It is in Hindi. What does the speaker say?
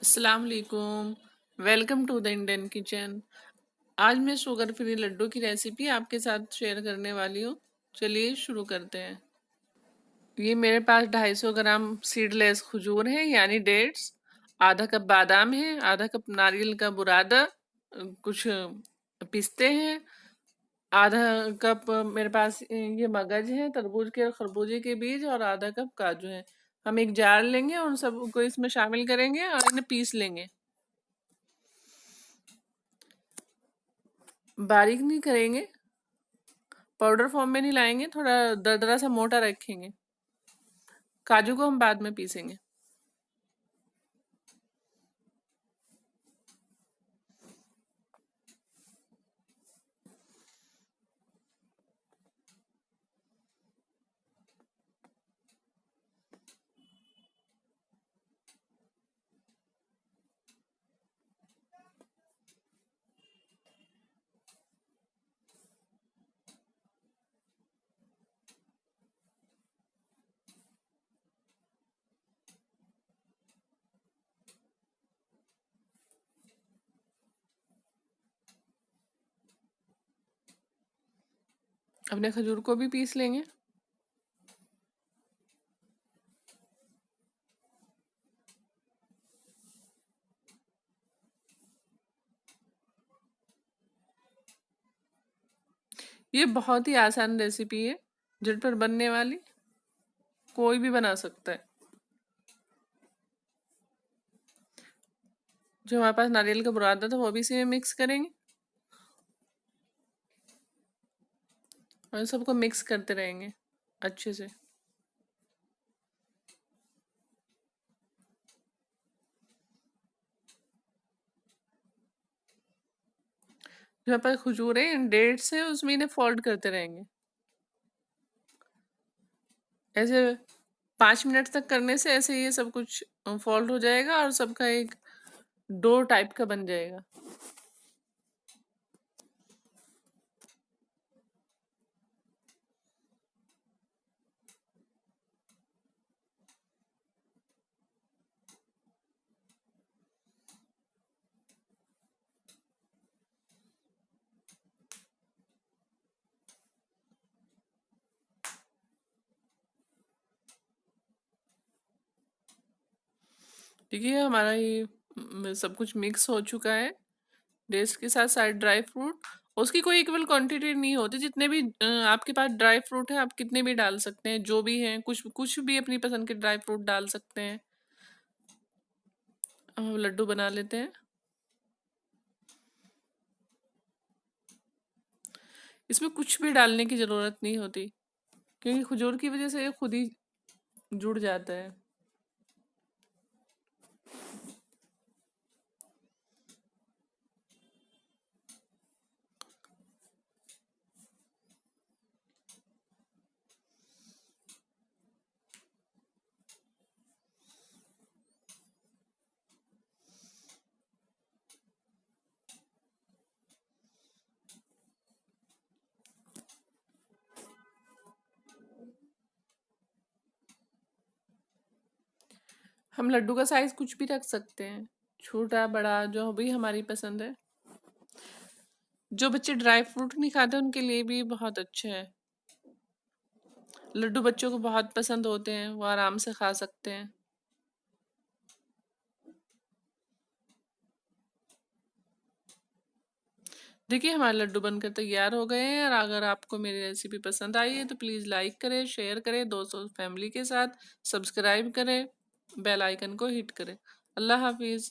अस्सलाम वालेकुम। Welcome to the Indian kitchen. आज मैं शुगर फ्री लड्डू की रेसिपी आपके साथ शेयर करने वाली हूँ। चलिए शुरू करते हैं। ये मेरे पास 250 ग्राम सीडलेस खजूर है यानी डेट्स, आधा कप बादाम है, आधा कप नारियल का बुरादा, कुछ पिस्ते हैं, आधा कप मेरे पास ये मगज है, तरबूज के और खरबूजे के बीज, और आधा कप काजू है। हम एक जार लेंगे और सबको इसमें शामिल करेंगे और इन्हें पीस लेंगे। बारीक नहीं करेंगे, पाउडर फॉर्म में नहीं लाएंगे, थोड़ा दरदरा सा मोटा रखेंगे। काजू को हम बाद में पीसेंगे। अपने खजूर को भी पीस लेंगे। ये बहुत ही आसान रेसिपी है, झटपट बनने वाली, कोई भी बना सकता है। जो हमारे पास नारियल का बुरादा था वो भी इसी में मिक्स करेंगे और सबको मिक्स करते रहेंगे अच्छे से। जो हमारे पास खजूर है, डेट्स है, उसमें इन्हें फोल्ड करते रहेंगे। ऐसे 5 मिनट तक करने से ऐसे ये सब कुछ फोल्ड हो जाएगा और सबका एक डो टाइप का बन जाएगा। देखिए हमारा ये सब कुछ मिक्स हो चुका है। डेट्स के साथ सारे ड्राई फ्रूट, उसकी कोई इक्वल क्वांटिटी नहीं होती। जितने भी आपके पास ड्राई फ्रूट है आप कितने भी डाल सकते हैं, जो भी हैं, कुछ कुछ भी अपनी पसंद के ड्राई फ्रूट डाल सकते हैं। अब हम लड्डू बना लेते हैं। इसमें कुछ भी डालने की ज़रूरत नहीं होती, क्योंकि खजूर की वजह से ये खुद ही जुड़ जाता है। हम लड्डू का साइज कुछ भी रख सकते हैं, छोटा बड़ा जो भी हमारी पसंद है। जो बच्चे ड्राई फ्रूट नहीं खाते उनके लिए भी बहुत अच्छा है। लड्डू बच्चों को बहुत पसंद होते हैं, वो आराम से खा सकते हैं। देखिए हमारे लड्डू बनकर तैयार हो गए हैं। और अगर आपको मेरी रेसिपी पसंद आई है तो प्लीज़ लाइक करें, शेयर करें दोस्तों फैमिली के साथ, सब्सक्राइब करें, बेल आइकन को हिट करें। अल्लाह हाफिज़।